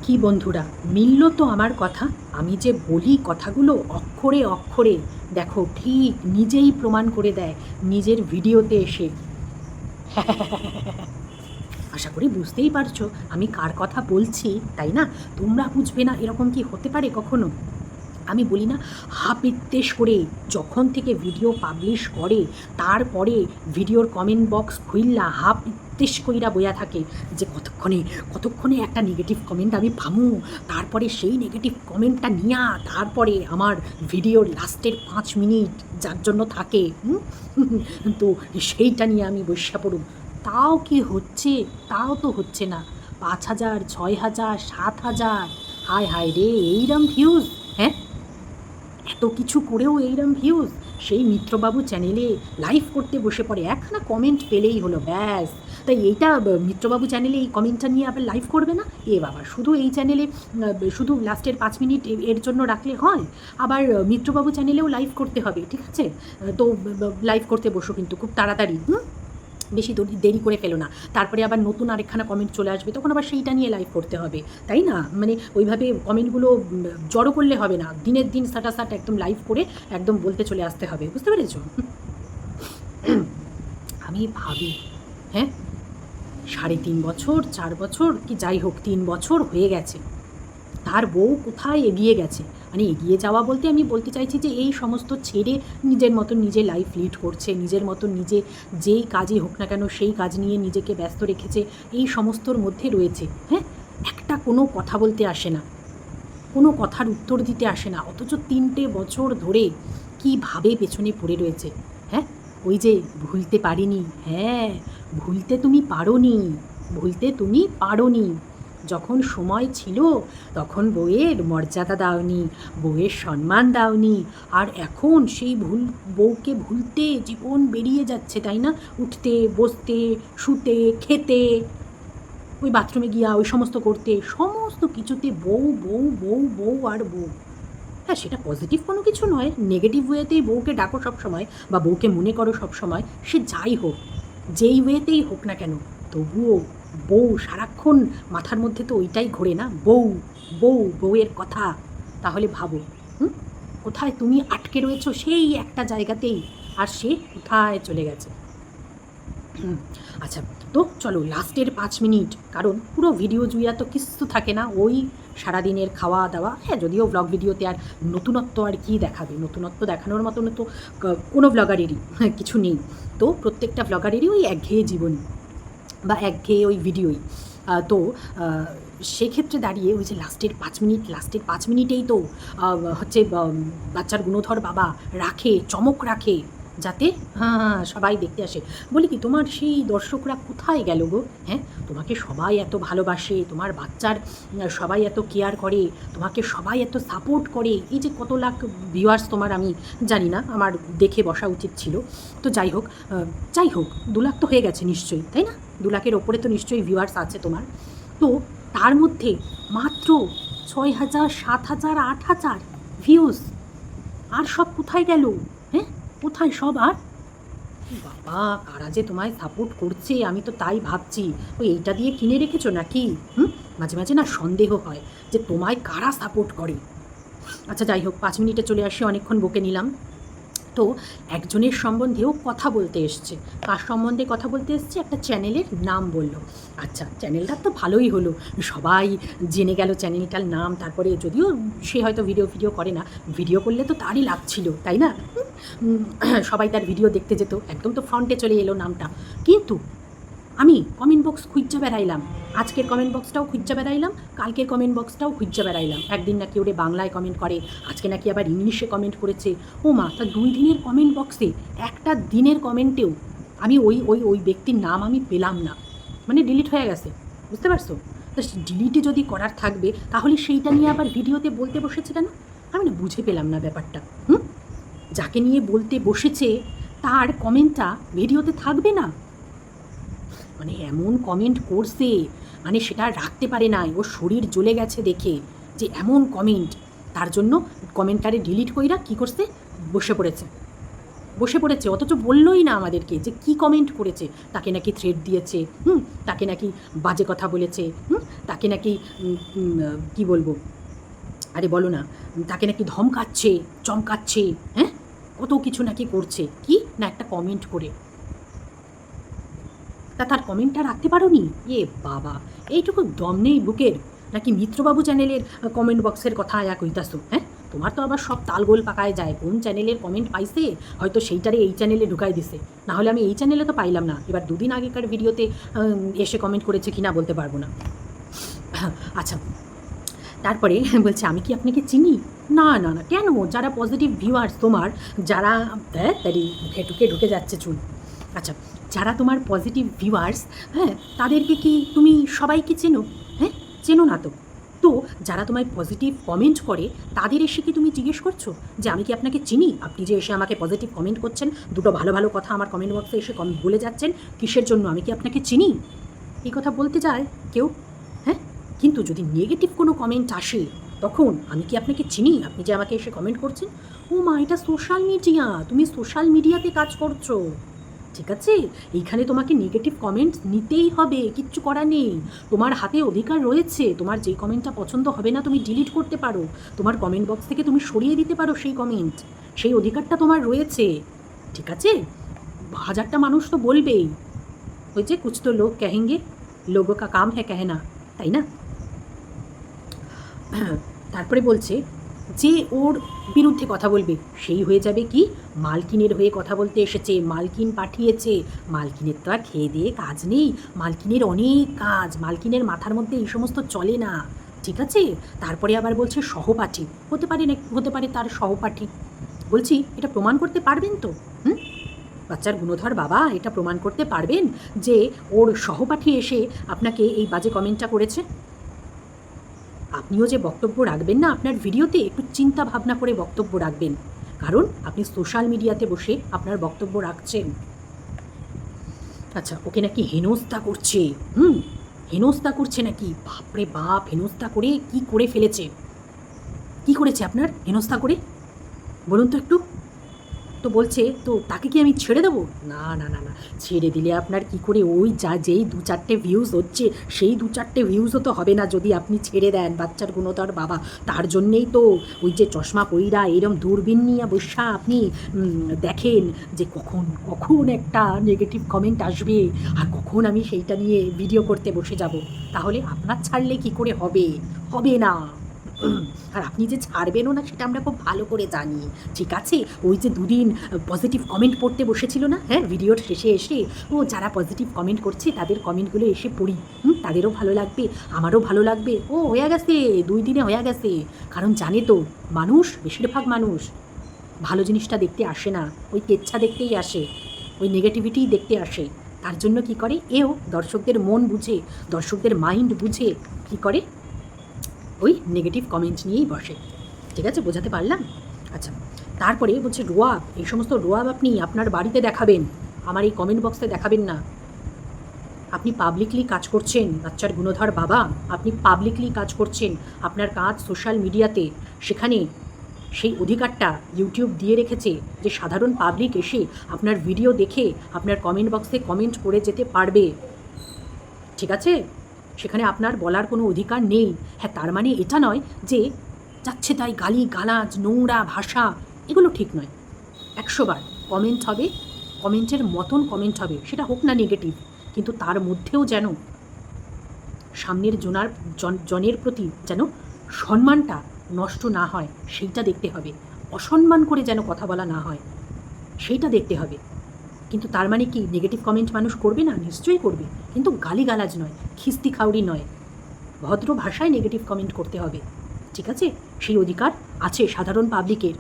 কি বন্ধুরা, মিলল তো আমার কথা? আমি যে বলি কথাগুলো অক্ষরে অক্ষরে, দেখো ঠিক নিজেই প্রমাণ করে দেয় নিজের ভিডিওতে এসে। আশা করি বুঝতেই পারছো আমি কার কথা বলছি, তাই না? তোমরা বুঝবে না এরকম কি হতে পারে কখনো? আমি বলি না, হাপিত্তেশ করে যখন থেকে ভিডিও পাবলিশ করে তারপরে ভিডিওর কমেন্ট বক্স খুইল্লা হাপিত্তেশ কইরা বইয়া থাকে যে কতক্ষণে কতক্ষণে একটা নেগেটিভ কমেন্ট আমি পামু, তারপরে সেই নেগেটিভ কমেন্টটা নিয়া তারপরে আমার ভিডিওর লাস্টের 5 মিনিট যার জন্য থাকে, তো সেইটা নিয়ে আমি বসে পড়ুম। তাও কি হচ্ছে? তাও তো হচ্ছে না। 5,000, 6,000, 7,000, হায় হায় রে, এইরম ভিউজ! হ্যাঁ, এত কিছু করেও এইরম ভিউজ! সেই মিত্রবাবু চ্যানেলে লাইভ করতে বসে পড়ে, একখানা কমেন্ট পেলেই হলো ব্যাস। তাই এইটা মিত্রবাবু চ্যানেলে এই কমেন্টটা নিয়ে আবার লাইভ করবে না? এ বাবা, শুধু এই চ্যানেলে শুধু লাস্টের 5 মিনিট এর জন্য রাখলে হয়? আবার মিত্রবাবু চ্যানেলেও লাইভ করতে হবে, ঠিক আছে? তো লাইভ করতে বসো কিন্তু খুব তাড়াতাড়ি, বেশি দেরি করে ফেলো না। তারপরে আবার নতুন আরেকখানা কমেন্ট চলে আসবে, তখন আবার সেইটা নিয়ে লাইভ করতে হবে, তাই না? মানে ওইভাবে কমেন্টগুলো জড়ো করলে হবে না। দিনের দিন সাটাসাট একদম লাইভ করে একদম বলতে চলে আসতে হবে, বুঝতে পেরেছো? আমি ভাবি, হ্যাঁ, 3.5 বছর, 4 বছর, কি যাই হোক 3 বছর হয়ে গেছে, তার বউ কোথায় এগিয়ে গেছে। মানে এগিয়ে যাওয়া বলতে আমি বলতে চাইছি যে এই সমস্ত ছেড়ে নিজের মতন নিজে লাইফ লিড করছে, নিজের মতন নিজে যেই কাজই হোক না কেন সেই কাজ নিয়ে নিজেকে ব্যস্ত রেখেছে, এই সমস্তর মধ্যে রয়েছে। হ্যাঁ, একটা কোনো কথা বলতে আসে না, কোনো কথার উত্তর দিতে আসে না, অথচ 3টে বছর ধরে কীভাবে পেছনে পড়ে রয়েছে। হ্যাঁ, ওই যে ভুলতে পারিনি, হ্যাঁ, ভুলতে তুমি পারোনি, ভুলতে তুমি পারোনি। যখন সময় ছিল তখন বউয়ের মর্যাদা দাওনি, বউয়ের সম্মান দাওনি, আর এখন সেই বউকে ভুলতে জীবন বেরিয়ে যাচ্ছে, তাই না? উঠতে, বসতে, শুতে, খেতে, ওই বাথরুমে গিয়া ওই সমস্ত করতে, সমস্ত কিছুতে বউ বউ বউ বউ আর বউ। হ্যাঁ, সেটা পজিটিভ কোনো কিছু নয়, নেগেটিভ ওয়েতেই বউকে ডাকো সবসময় বা বউকে মনে করো সবসময়, সে যাই হোক, যেই ওয়েতেই হোক না কেন, তবুও বউ সারাক্ষণ মাথার মধ্যে তো ওইটাই ঘোরে না, বউ বউ বউয়ের কথা। তাহলে ভাবো, কোথায় তুমি আটকে রয়েছো সেই একটা জায়গাতেই, আর সে কোথায় চলে গেছে। আচ্ছা, তো চলো লাস্টের 5 মিনিট, কারণ পুরো ভিডিও জুইয়া তো কিছু থাকে না, ওই সারাদিনের খাওয়া দাওয়া। হ্যাঁ, যদিও ব্লগ ভিডিওতে আর নতুনত্ব আর কী দেখাবে, নতুনত্ব দেখানোর মতন তো কোনো ব্লগারেরই কিছু নেই। তো প্রত্যেকটা ব্লগারেরই ওই একঘেয়ে জীবন বা একঘেয়ে ওই ভিডিওই। তো সেক্ষেত্রে দাঁড়িয়ে ওই যে লাস্টের 5 মিনিটেই তো হচ্ছে বাচ্চার গুণধর বাবা রাখে, চমক রাখে, যাতে হ্যাঁ সবাই দেখতে আসে। বলি কি, তোমার সেই দর্শকরা কোথায় গেল গো? হ্যাঁ, তোমাকে সবাই এত ভালোবাসে, তোমার বাচ্চার সবাই এত কেয়ার করে, তোমাকে সবাই এত সাপোর্ট করে, এই যে কত লাখ ভিউয়ার্স তোমার, আমি জানি না, আমার দেখে বসা উচিত ছিল। তো যাই হোক 2 লাখ তো হয়ে গেছে নিশ্চয়ই, তাই না? 2 লাখের ওপরে তো নিশ্চয়ই ভিউয়ার্স আছে তোমার। তো তার মধ্যে মাত্র 6,000, 7,000, 8,000 ভিউজ, আর সব কোথায় গেল? হ্যাঁ, কোথায় সব? আর বাবা, কারা যে তোমায় সাপোর্ট করছে আমি তো তাই ভাবছি। ওই এইটা দিয়ে কিনে রেখেছো নাকি? মাঝে মাঝে না সন্দেহ হয় যে তোমায় কারা সাপোর্ট করে। আচ্ছা যাই হোক, 5 মিনিটে চলে আসি, অনেকক্ষণ বকে নিলাম। তো একজনের সম্বন্ধেও কথা বলতে এসছে। কার সম্বন্ধে কথা বলতে এসছে? একটা চ্যানেলের নাম বলল। আচ্ছা, চ্যানেলটার তো ভালোই হলো, সবাই জেনে গেল চ্যানেলটার নাম। তারপরে যদিও সে হয়তো ভিডিও করে না, ভিডিও করলে তো তারই লাভ ছিল, তাই না? সবাই তার ভিডিও দেখতে যেত, একদম তো ফ্রন্টে চলে এলো নামটা। কিন্তু আমি কমেন্ট বক্স খুঁজতে বেড়াইলাম, আজকের কমেন্ট বক্সটাও খুঁজতে বেড়াইলাম, কালকের কমেন্ট বক্সটাও খুঁজতে বেড়াইলাম। একদিন নাকি ওরে বাংলায় কমেন্ট করে, আজকে নাকি আবার ইংলিশে কমেন্ট করেছে। ও মা, তা 2 দিনের কমেন্ট বক্সে একটা দিনের কমেন্টেও আমি ওই ওই ওই ব্যক্তির নাম আমি পেলাম না, মানে ডিলিট হয়ে গেছে, বুঝতে পারছো? তা ডিলিটে যদি করার থাকবে তাহলে সেইটা নিয়ে আবার ভিডিওতে বলতে বসেছে কেন? আমি না বুঝে পেলাম না ব্যাপারটা। যাকে নিয়ে বলতে বসেছে তার কমেন্টটা ভিডিওতে থাকবে না, মানে এমন কমেন্ট করছে, মানে সেটা রাখতে পারে নাই, ওর শরীর জ্বলে গেছে দেখে যে এমন কমেন্ট। তার জন্য কমেন্টারে ডিলিট কইরা কী করছে, বসে পড়েছে। বসে পড়েছে, অথচ বললোই না আমাদেরকে যে কি কমেন্ট করেছে। তাকে নাকি থ্রেট দিয়েছে, তাকে নাকি বাজে কথা বলেছে, তাকে নাকি কি বলবো, আরে বলো না, তাকে নাকি ধমকাচ্ছে, চমকাচ্ছে, হ্যাঁ, কত কিছু নাকি করছে, কি না একটা কমেন্ট করে। তা তার কমেন্টটা রাখতে পারো নি? এ বাবা, এইটুকু দম নেই বুকের? নাকি মিত্রবাবু চ্যানেলের কমেন্ট বক্সের কথা আয়া কইতাছো? হ্যাঁ, তোমার তো আবার সব তালগোল পাকায় যায়, কোন চ্যানেলের কমেন্ট পাইছে হয়তো সেইটারে এই চ্যানেলে ঢুকাই দিছে, না হলে আমি এই চ্যানেলে তো পাইলাম না। এবার দুদিন আগেকার ভিডিওতে এসে কমেন্ট করেছে কিনা বলতে পারবো না। আচ্ছা, তারপরে বলছে আমি কি আপনাকে চিনি? না না না, কেন? যারা পজিটিভ ভিউয়ার্স তোমার, যারা তারই মুখে ঢুকে যাচ্ছে চুল। আচ্ছা, যারা তোমার পজিটিভ ভিউয়ার্স, হ্যাঁ, তাদেরকে কি তুমি সবাইকে চেনো? হ্যাঁ, চেনো না তো। তো যারা তোমায় পজিটিভ কমেন্ট করে তাদের এসে কি তুমি জিজ্ঞেস করছো যে আমি কি আপনাকে চিনি? আপনি যে এসে আমাকে পজিটিভ কমেন্ট করছেন, দুটো ভালো ভালো কথা আমার কমেন্ট বক্সে এসে বলে যাচ্ছেন, কিসের জন্য? আমি কি আপনাকে চিনি? এই কথা বলতে যায় কেউ? হ্যাঁ, কিন্তু যদি নেগেটিভ কোনো কমেন্ট আসে তখন আমি কি আপনাকে চিনি? আপনি যে আমাকে এসে কমেন্ট করছেন, ও মা, এটা সোশ্যাল মিডিয়া, তুমি সোশ্যাল মিডিয়াতে কাজ করছো, ঠিক আছে? এইখানে তোমাকে নেগেটিভ কমেন্ট নিতেই হবে, কিচ্ছু করার নেই। তোমার হাতে অধিকার রয়েছে, তোমার যেই কমেন্টটা পছন্দ হবে না তুমি ডিলিট করতে পারো, তোমার কমেন্ট বক্স থেকে তুমি সরিয়ে দিতে পারো সেই কমেন্ট, সেই অধিকারটা তোমার রয়েছে, ঠিক আছে? হাজারটা মানুষ তো বলবেই, ওই যে কুছ তো লোক কহেঙ্গে, লোগো কা কাম হ্যাঁ कहना, তাই না? তারপরে বলছে যে ওর বিরুদ্ধে কথা বলবে সেই হয়ে যাবে কি মালকিনের হয়ে কথা বলতে এসেছে, মালকিন পাঠিয়েছে। মালকিনের তো আর খেয়ে দিয়ে কাজ নেই, মালকিনের অনেক কাজ, মালকিনের মাথার মধ্যে এই সমস্ত চলে না, ঠিক আছে? তারপরে আবার বলছে সহপাঠী হতে পারে, না হতে পারে তার সহপাঠী। বলছি এটা প্রমাণ করতে পারবেন তো? বাচ্চার গুণধর বাবা, এটা প্রমাণ করতে পারবেন যে ওর সহপাঠী এসে আপনাকে এই বাজে কমেন্টটা করেছে? আপনিও যে বক্তব্য রাখবেন না আপনার ভিডিওতে, একটু চিন্তা ভাবনা করে বক্তব্য রাখবেন, কারণ আপনি সোশ্যাল মিডিয়াতে বসে আপনার বক্তব্য রাখছেন। আচ্ছা, ওকে নাকি হেনস্থা করছে, হেনস্থা করছে নাকি? বাপরে বাপ, হেনস্থা করে কি করে ফেলেছে? কি করেছে আপনার হেনস্থা করে বলুন তো একটু? তো বলছে তো তাকে কি আমি ছেড়ে দেবো? না না না না, ছেড়ে দিলে আপনার কি করে ওই যেই 2-4টে ভিউজ হচ্ছে সেই 2-4টে ভিউজও তো হবে না যদি আপনি ছেড়ে দেন। বাচ্চার গুণধর বাবা, তার জন্যেই তো ওই যে চশমা পইরা এরম দূরবীন নিয়ে বসা আপনি দেখেন যে কখন কখন একটা নেগেটিভ কমেন্ট আসবে আর কখন আমি সেইটা নিয়ে ভিডিও করতে বসে যাব। তাহলে আপনার ছাড়লে কি করে হবে? হবে না। আর আপনি যে ছাড়বেনও না সেটা আমরা খুব ভালো করে জানি, ঠিক আছে? ওই যে দুদিন পজিটিভ কমেন্ট পড়তে বসেছিল না, হ্যাঁ, ভিডিওর শেষে এসে ও যারা পজিটিভ কমেন্ট করছে তাদের কমেন্টগুলো এসে পড়ি, তাদেরও ভালো লাগবে, আমারও ভালো লাগবে। ও হয়ে গেছে, 2 দিনে হয়ে গেছে। কারণ জানে তো মানুষ, বেশিরভাগ মানুষ ভালো জিনিসটা দেখতে আসে না, ওই কেচ্ছা দেখতেই আসে, ওই নেগেটিভিটিই দেখতে আসে। তার জন্য কি করে, এও দর্শকদের মন বুঝে, দর্শকদের মাইন্ড বুঝে কি করে, ওই নেগেটিভ কমেন্ট নিয়েই বসে, ঠিক আছে? বোঝাতে পারলাম? আচ্ছা, তারপরে বলছে রোয়াব, এই সমস্ত রোয়াব আপনি আপনার বাড়িতে দেখাবেন, আমার এই কমেন্ট বক্সে দেখাবেন না। আপনি পাবলিকলি কাজ করছেন, বাচ্চার গুণধর বাবা, আপনি পাবলিকলি কাজ করছেন, আপনার কাজ সোশ্যাল মিডিয়াতে, সেখানে সেই অধিকারটা ইউটিউব দিয়ে রেখেছে যে সাধারণ পাবলিক এসে আপনার ভিডিও দেখে আপনার কমেন্ট বক্সে কমেন্ট করে যেতে পারবে, ঠিক আছে? সেখানে আপনার বলার কোনো অধিকার নেই। হ্যাঁ, তার মানে এটা নয় যে যাচ্ছে তাই গালি গালাজ, নোংরা ভাষা, এগুলো ঠিক নয়। 100 বার কমেন্ট হবে, কমেন্টের মতন কমেন্ট হবে, সেটা হোক না নেগেটিভ, কিন্তু তার মধ্যেও যেন সামনের জনের প্রতি যেন সম্মানটা নষ্ট না হয় সেইটা দেখতে হবে, অসম্মান করে যেন কথা বলা না হয় সেইটা দেখতে হবে। কিন্তু তার মানে কি নেগেটিভ কমেন্ট মানুষ করবে না? নিশ্চয়ই করবে, কিন্তু গালিগালাজ নয়, খিস্তি খাউড়ি নয়, ভদ্র ভাষায় নেগেটিভ কমেন্ট করতে হবে, ঠিক আছে? সেই অধিকার আছে সাধারণ পাবলিকের।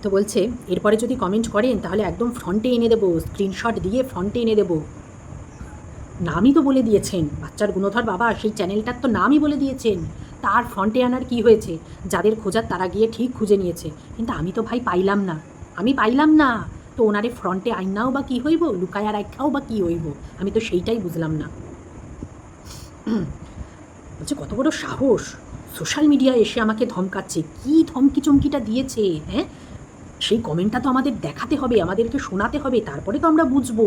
তো বলছে এরপরে যদি কমেন্ট করেন তাহলে একদম ফ্রন্টে এনে দেবো, স্ক্রিনশট দিয়ে ফ্রন্টে এনে দেবো। নামই তো বলে দিয়েছেন, বাচ্চার গুণধর বাবা, সেই চ্যানেলটার তো নামই বলে দিয়েছেন, তার ফ্রন্টে আনার কি হয়েছে? যাদের খোঁজার তারা গিয়ে ঠিক খুঁজে নিয়েছে, কিন্তু আমি তো ভাই পাইলাম না, আমি পাইলাম না, তো ওনারে ফ্রন্টে আইনাও বা কী হইব, লুকায়া রাখাও বা কী হইব, আমি তো সেইটাই বুঝলাম না। বলছে কত বড় সাহস, সোশ্যাল মিডিয়ায় এসে আমাকে ধমকাচ্ছে, কি ধমকি চমকিটা দিয়েছে, হ্যাঁ? সেই কমেন্টটা তো আমাদের দেখাতে হবে, আমাদেরকে শোনাতে হবে, তারপরে তো আমরা বুঝবো।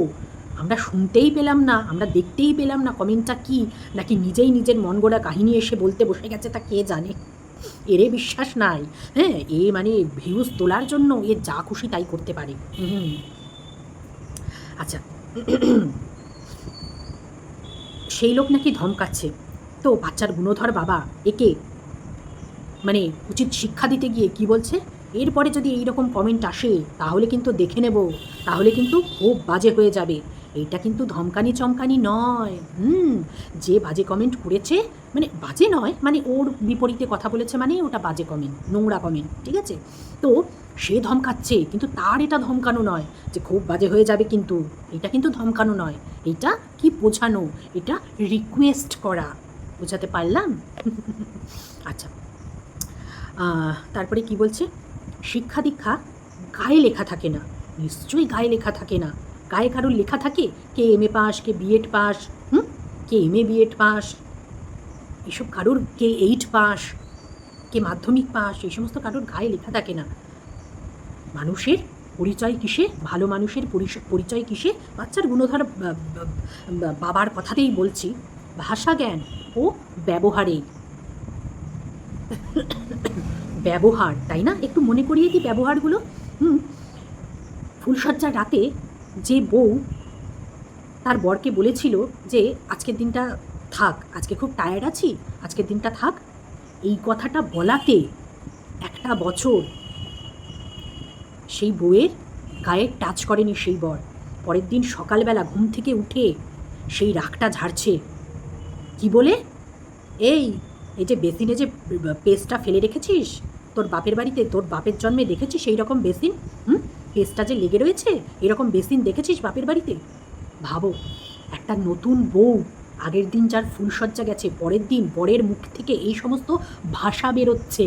আমরা শুনতেই পেলাম না, আমরা দেখতেই পেলাম না কমেন্টটা কি, নাকি নিজেই নিজের মন গড়া কাহিনী এসে বলতে বসে গেছে, তা কে জানে। এরে বিশ্বাস নাই। হ্যাঁ, এ মানে ভিউজ তোলার জন্য এ যা খুশি তাই করতে পারে। আচ্ছা, সেই লোক নাকি ধমকাচ্ছে। তো বাচ্চার গুণধর বাবা একে মানে উচিত শিক্ষা দিতে গিয়ে কি বলছে, এরপরে যদি এইরকম কমেন্ট আসে তাহলে কিন্তু দেখে নেব, তাহলে কিন্তু খুব বাজে হয়ে যাবে। এইটা কিন্তু ধমকানি চমকানি নয়। যে বাজে কমেন্ট করেছে, মানে বাজে নয়, মানে ওর বিপরীতে কথা বলেছে মানে ওটা বাজে কমেন্ট, নোংরা কমেন্ট, ঠিক আছে? তো সে ধমকাচ্ছে, কিন্তু তার এটা ধমকানো নয় যে খুব বাজে হয়ে যাবে, কিন্তু এটা কিন্তু ধমকানো নয়, এটা কি বোঝানো, এটা রিকোয়েস্ট করা। বোঝাতে পারলাম? আচ্ছা, তারপরে কি বলছে, শিক্ষা দীক্ষা গায়ে লেখা থাকে না। নিশ্চয়ই গায়ে লেখা থাকে না। গায়ে কারোর লেখা থাকে কে এমএ পাস, কে বিএড পাস, কে এমএ বিএড পাস, এসব কারোর, কে 8 পাস, কে মাধ্যমিক পাস, এই সমস্ত কারোর গায়ে লেখা থাকে না। মানুষের পরিচয় কিসে, ভালো মানুষের পরিচয় কিসে, বাচ্চার গুণধর বাবার কথাতেই বলছি, ভাষা জ্ঞান ও ব্যবহারে। ব্যবহার, তাই না? একটু মনে করিয়ে দিই ব্যবহারগুলো। ফুলশয্যার রাতে যে বউ তার বরকে বলেছিল যে আজকের দিনটা থাক, আজকে খুব টায়ার্ড আছি, আজকের দিনটা থাক, এই কথাটা বলাতে 1 বছর সেই বউয়ের গায়ে টাচ করেনি সেই বর। পরের দিন সকালবেলা ঘুম থেকে উঠে সেই রাগটা ঝাড়ছে। কি বলে? এই যে বেসিনে যে পেস্টটা ফেলে রেখেছিস তোর বাপের বাড়িতে, তোর বাপের জন্মে দেখেছিস এই রকম বেসিন? পেস্টটা যে লেগে রয়েছে, এরকম বেসিন দেখেছিস বাপের বাড়িতে? ভাবো, একটা নতুন বউ, আগের দিন যার ফুলশয্যা গেছে, পরের দিন বরের মুখ থেকে এই সমস্ত ভাষা বেরোচ্ছে।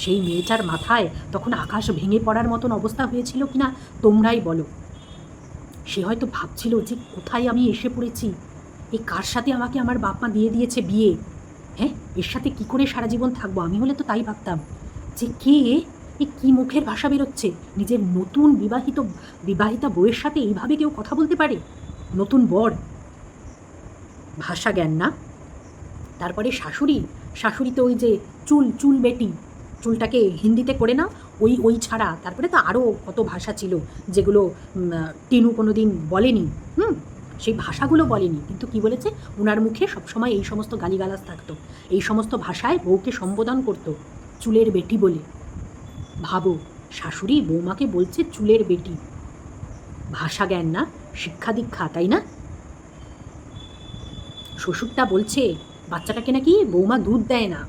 সেই মেয়েটার মাথায় তখন আকাশ ভেঙে পড়ার মতন অবস্থা হয়েছিল কিনা তোমরাই বলো। সে হয়তো ভাবছিল যে কোথায় আমি এসে পড়েছি, এই কার সাথে আমাকে আমার বাপ মা দিয়ে দিয়েছে বিয়ে, হ্যাঁ, এর সাথে কি করে সারা জীবন থাকবো। আমি হলে তো তাই ভাবতাম যে কে, এ কী মুখের ভাষা বেরোচ্ছে, নিজের নতুন বিবাহিতা বউয়ের সাথে এইভাবে কেউ কথা বলতে পারে? নতুন বর, ভাষা জ্ঞান না। তারপরে শাশুড়ি তো ওই যে চুল বেটি, চুলটাকে হিন্দিতে করে নাও, ওই ছাড়া তারপরে তো আরও কত ভাষা ছিল যেগুলো টিনু কোনো দিন বলেনি। সেই ভাষাগুলো বলেনি, কিন্তু কি বলেছে, ওনার মুখে সবসময় এই সমস্ত গালিগালাজ থাকতো, এই সমস্ত ভাষায় বউকে সম্বোধন করতো চুলের বেটি বলে। ভাবো, শাশুড়ি বৌমাকে বলছে চুলের বেটি। ভাষা জ্ঞান না, শিক্ষা দীক্ষা, তাই না? শ্বশুরটা বলছে বাচ্চাটাকে নাকি বৌমা দুধ দেয় না,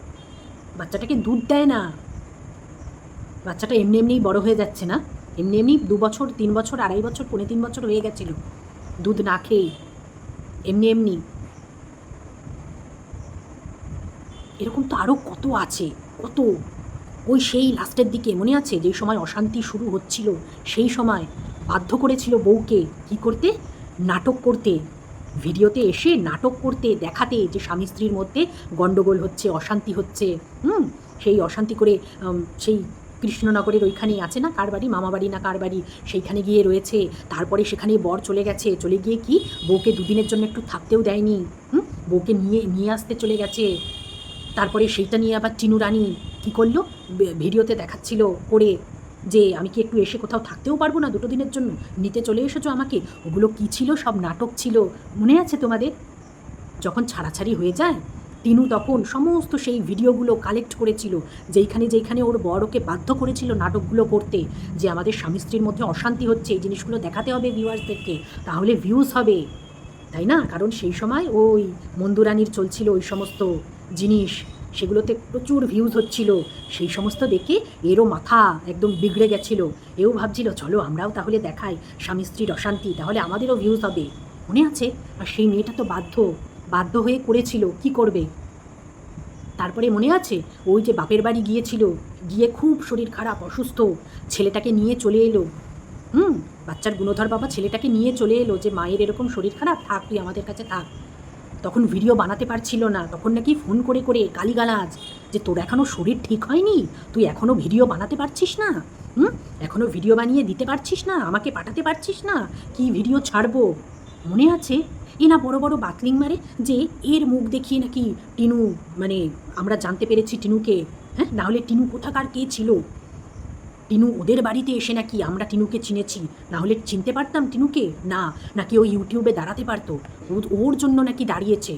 বাচ্চাটাকে দুধ দেয় না। বাচ্চাটা এমনি এমনিই বড় হয়ে যাচ্ছে না, এমনি 2 বছর 3 বছর 2.5 বছর 3.25 বছর হয়ে গেছিল দুধ না খেয়ে, এমনি। এরকম তো আরও কত আছে, কত। ওই সেই লাস্টের দিকে মনে আছে, যেই সময় অশান্তি শুরু হচ্ছিল, সেই সময় বাধ্য করেছিল বউকে কি করতে, নাটক করতে, ভিডিওতে এসে নাটক করতে, দেখাতে যে স্বামী স্ত্রীর মধ্যে গণ্ডগোল হচ্ছে, অশান্তি হচ্ছে। সেই অশান্তি করে সেই কৃষ্ণনগরের ওইখানেই আছে না, কার বাড়ি, মামা বাড়ি না কার বাড়ি, সেইখানে গিয়ে রয়েছে। তারপরে সেখানে বর চলে গেছে, চলে গিয়ে কি বউকে 2 দিনের জন্য একটু থাকতেও দেয়নি, বউকে নিয়ে আসতে চলে গেছে। তারপরে সেইটা নিয়ে আবার টিনু রানী কী করলো, ভিডিওতে দেখাচ্ছিল করে যে আমি কি একটু এসে কোথাও থাকতেও পারবো না 2 দিনের জন্য, নিতে চলে এসেছো আমাকে। ওগুলো কী ছিল, সব নাটক ছিল, মনে আছে তোমাদের? যখন ছাড়াছাড়ি হয়ে যায়, টিনু তখন সমস্ত সেই ভিডিওগুলো কালেক্ট করেছিল, যেইখানে ওর বর ওকে বাধ্য করেছিল নাটকগুলো করতে, যে আমাদের স্বামী স্ত্রীর মধ্যে অশান্তি হচ্ছে, এই জিনিসগুলো দেখাতে হবে ভিউয়ার্সদেরকে, তাহলে ভিউজ হবে, তাই না? কারণ সেই সময় ওই মন্দুরানির চলছিল ওই সমস্ত জিনিস, সেগুলোতে প্রচুর ভিউজ হচ্ছিল। সেই সমস্ত দেখে এরও মাথা একদম বিগড়ে গেছিল, এও ভাবছিল চলো আমরাও তাহলে দেখাই স্বামী স্ত্রীর অশান্তি, তাহলে আমাদেরও ভিউজ হবে, মনে আছে? আর সেই মেয়েটা তো বাধ্য হয়ে করেছিল, কি করবে? তারপরে মনে আছে, ওই যে বাপের বাড়ি গিয়েছিল, গিয়ে খুব শরীর খারাপ, অসুস্থ, ছেলেটাকে নিয়ে চলে এলো। বাচ্চার গুণধর বাবা ছেলেটাকে নিয়ে চলে এলো যে মায়ের এরকম শরীর খারাপ, থাক তুই আমাদের কাছে থাক। তখন ভিডিও বানাতে পারছিল না, তখন নাকি ফোন করে গালিগালাজ যে তোর এখনও শরীর ঠিক হয়নি, তুই এখনও ভিডিও বানাতে পারছিস না, এখনও ভিডিও বানিয়ে দিতে পারছিস না, আমাকে পাঠাতে পারছিস না, কি ভিডিও ছাড়বো? মনে আছে এ না বড় বড় বাতলিং মারে যে এর মুখ দেখিয়ে নাকি টিনু, মানে আমরা জানতে পেরেছি টিনুকে, হ্যাঁ, না হলে টিনু কোথাকার কে ছিল? টিনু ওদের বাড়িতে এসে নাকি আমরা টিনুকে চিনেছি, না হলে চিনতে পারতাম টিনুকে? না, নাকি ও ইউটিউবে দাঁড়াতে পারতো, ওর জন্য নাকি দাঁড়িয়েছে।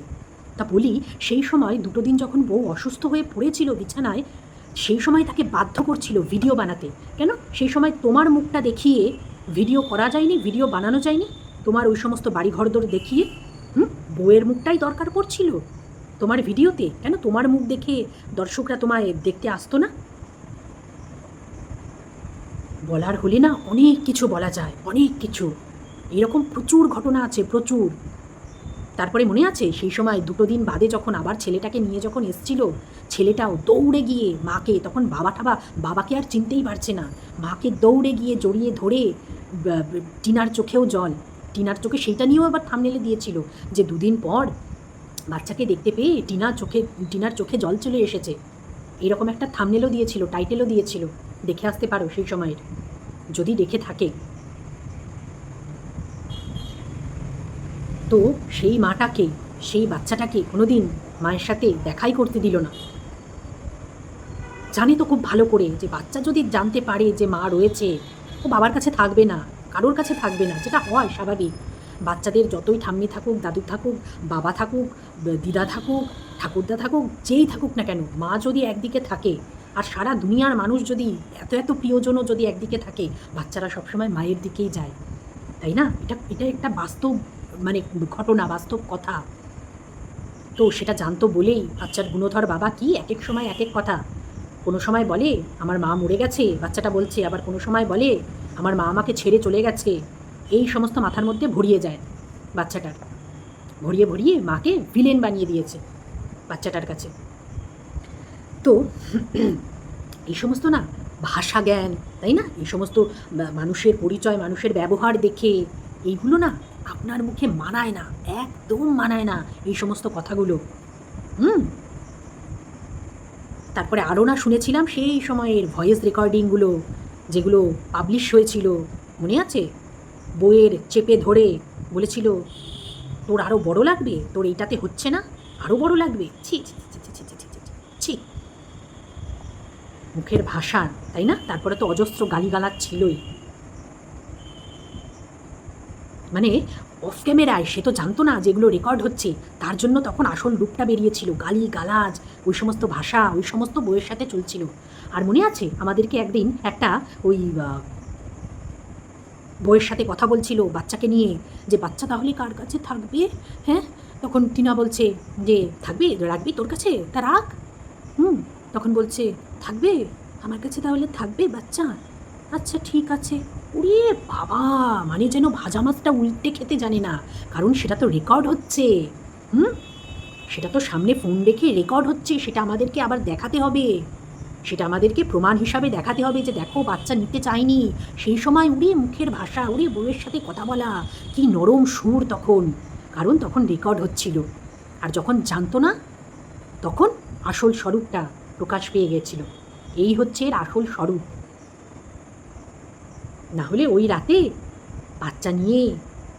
তা বলি, সেই সময় 2 দিন যখন বউ অসুস্থ হয়ে পড়েছিল বিছানায়, সেই সময় তাকে বাধ্য করছিল ভিডিও বানাতে। কেন? সেই সময় তোমার মুখটা দেখিয়ে ভিডিও করা যায়নি, ভিডিও বানানো যায়নি, তোমার ওই সমস্ত বাড়িঘরদোর দেখিয়ে। বউয়ের মুখটাই দরকার পড়ছিল তোমার ভিডিওতে। কেন তোমার মুখ দেখে দর্শকরা তোমায় দেখতে আসতো না? বলার হলে না অনেক কিছু বলা যায়, অনেক কিছু, এরকম প্রচুর ঘটনা আছে, প্রচুর। তারপরে মনে আছে সেই সময় 2 দিন বাদে যখন আবার ছেলেটাকে নিয়ে যখন এসছিল, ছেলেটাও দৌড়ে গিয়ে মাকে, তখন বাবাকে আর চিনতেই পারছে না, মাকে দৌড়ে গিয়ে জড়িয়ে ধরে, টিনার চোখেও জল, টিনার চোখে, সেইটা নিয়েও আবার থাম্বনেলে দিয়েছিল যে 2 দিন পর বাচ্চাকে দেখতে পেয়ে টিনার চোখে জল চলে এসেছে, এরকম একটা থাম্বনেলও দিয়েছিল, টাইটেলও দিয়েছিল। দেখে আসতে পারো সেই সময়ের, যদি দেখে থাকে। তো সেই মাটাকে, সেই বাচ্চাটাকে কোনোদিন মায়ের সাথে দেখাই করতে দিল না। জানে তো খুব ভালো করে যে বাচ্চা যদি জানতে পারে যে মা রয়েছে, ও বাবার কাছে থাকবে না, কারোর কাছে থাকবে না, যেটা হয় স্বাভাবিক। বাচ্চাদের যতই ঠাম্মি থাকুক, দাদু থাকুক, বাবা থাকুক, দিদা থাকুক, ঠাকুরদা থাকুক, যেই থাকুক না কেন, মা যদি একদিকে থাকে আর সারা দুনিয়ার মানুষ যদি এত এত প্রিয়জনও যদি একদিকে থাকে, বাচ্চারা সবসময় মায়ের দিকেই যায়, তাই না? এটা একটা বাস্তব, মানে ঘটনা, বাস্তব কথা। তো সেটা জানতো বলেই বাচ্চার গুণধর বাবা কি এক এক সময় এক এক কথা। কোনো সময় বলে আমার মা মরে গেছে, বাচ্চাটা বলছে, আবার কোনো সময় বলে আমার মা আমাকে ছেড়ে চলে গেছে। এই সমস্ত মাথার মধ্যে ভরিয়ে যায় বাচ্চাটার, ভরিয়ে ভরিয়ে মাকে ভিলেন বানিয়ে দিয়েছে বাচ্চাটার কাছে। তো এই সমস্ত না ভাষা জ্ঞান, তাই না, এই সমস্ত মানুষের পরিচয়, মানুষের ব্যবহার দেখে এইগুলো না আপনার মুখে মানায় না, একদম মানায় না এই সমস্ত কথাগুলো। তারপরে আরও না শুনেছিলাম সেই সময়ের ভয়েস রেকর্ডিংগুলো, যেগুলো পাবলিশ হয়েছিল, মনে আছে? বইয়ের চেপে ধরে বলেছিল তোর আরও বড় লাগবে, তোর এইটাতে হচ্ছে না, আরও বড় লাগবে। ছি ছি ছি ছি ছি ছি ছি ছি ছি, মুখের ভাষা, তাই না? তারপরে তো অজস্র গালিগালাজ ছিলই, মানে অফ ক্যামেরায় সে তো জানতো না যেগুলো রেকর্ড হচ্ছে, তার জন্য তখন আসল রূপটা বেরিয়েছিল, গালি গালাজ, ওই সমস্ত ভাষা, ওই সমস্ত বইয়ের সাথে চলছিল। আর মনে আছে আমাদেরকে একদিন একটা ওই বইয়ের সাথে কথা বলছিল বাচ্চাকে নিয়ে, যে বাচ্চা তাহলে কার কাছে থাকবে? হ্যাঁ, তখন টিনা বলছে যে থাকবে, রাখবি তোর কাছে, তা রাখ। তখন বলছে থাকবে আমার কাছে, তাহলে থাকবে বাচ্চা, আচ্ছা ঠিক আছে। ওরে বাবা, মানে যেন ভাজা মাছটা উল্টে খেতে জানে না, কারণ সেটা তো রেকর্ড হচ্ছে। সেটা তো সামনে ফোন রেখে রেকর্ড হচ্ছে, সেটা আমাদেরকে আবার দেখাতে হবে, সেটা আমাদেরকে প্রমাণ হিসাবে দেখাতে হবে যে দেখো বাচ্চা নিতে চায়নি। সেই সময় উড়ে মুখের ভাষা, উড়ে বউয়ের সাথে কথা বলা, কি নরম সুর তখন, কারণ তখন রেকর্ড হচ্ছিল। আর যখন জানতো না, তখন আসল স্বরূপটা প্রকাশ পেয়ে গেছিল। এই হচ্ছে এর আসল স্বরূপ। না হলে ওই রাতে বাচ্চা নিয়ে,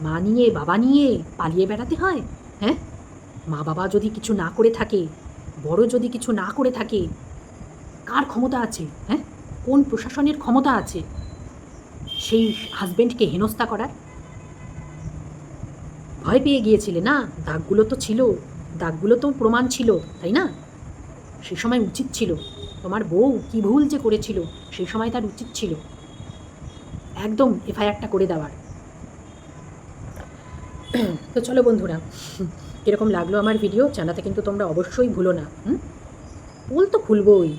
মা নিয়ে, বাবা নিয়ে পালিয়ে বেড়াতে হয়? হ্যাঁ, মা বাবা যদি কিছু না করে থাকে, বড় যদি কিছু না করে থাকে, কার ক্ষমতা আছে? হ্যাঁ, কোন প্রশাসনের ক্ষমতা আছে সেই হাজবেন্ডকে হেনস্থা করার? ভয় পেয়ে গিয়েছিলে না, দাগগুলো তো ছিল, দাগগুলো তো প্রমাণ ছিল, তাই না? সে সময় উচিত ছিল, তোমার বউ কি ভুল যে করেছিল, সেই সময় তার উচিত ছিল একদম এফআইআরটা করে দেওয়ার। তো চলো বন্ধুরা, কীরকম লাগলো আমার ভিডিও জানাতে কিন্তু তোমরা অবশ্যই ভুলো না। বল তো খুলবই,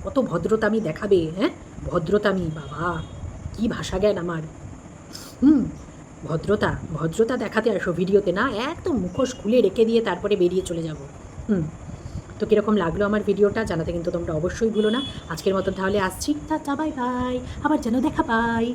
কত ভদ্রতামি দেখাবে, হ্যাঁ, ভদ্রতামি, বাবা কি ভাষা জ্ঞান আমার। ভদ্রতা দেখাতে আসো ভিডিওতে, না একদম মুখোশ খুলে রেখে দিয়ে তারপরে বেরিয়ে চলে যাব। তো কীরকম লাগলো আমার ভিডিওটা জানাতে কিন্তু তোমরা অবশ্যই ভুলো না। আজকের মতো তাহলে আসছি, টাটা, বাই বাই, আবার যেন দেখা পাই।